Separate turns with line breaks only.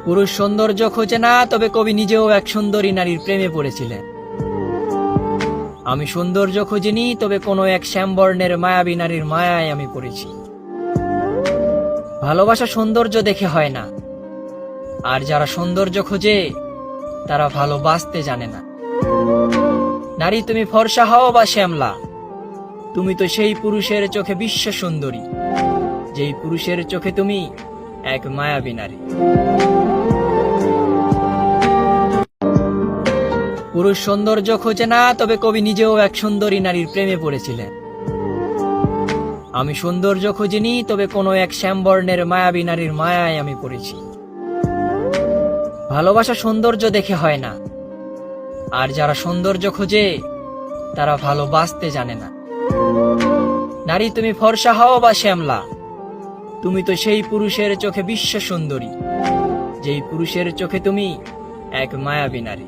পুরুষ সৌন্দর্য খোঁজে না, তবে কবি নিজেও এক সুন্দরী নারীর প্রেমে পড়েছিলেন। আমি সৌন্দর্য খুঁজিনি, তবে কোনো এক শ্যামবর্ণের মায়াবী নারীর মায়ায় আমি পড়েছি। ভালোবাসা সৌন্দর্য দেখে হয় না, আর যারা সৌন্দর্য খোঁজে তারা ভালোবাসতে জানে না। নারী তুমি ফর্সা হও বা শ্যামলা, তুমি তো সেই পুরুষের চোখে বিশ্ব সুন্দরী, যেই পুরুষের চোখে তুমি এক মায়াবী নারী। পুরুষ সৌন্দর্য খোঁজে না, তবে কবি নিজেও এক সুন্দরী নারীর প্রেমে পড়েছিলেন। আমি সৌন্দর্য খুঁজিনি, তবে কোনো এক শ্যামবর্ণের মায়াবী নারীর মায়ায় আমি পড়েছি। ভালোবাসা সৌন্দর্য দেখে হয় না, আর যারা সৌন্দর্য খোঁজে তারা ভালোবাসতে জানে না। নারী তুমি ফর্সা হও বা শ্যামলা, তুমি তো সেই পুরুষের চোখে বিশ্ব সুন্দরী, যেই পুরুষের চোখে তুমি এক মায়াবী নারী।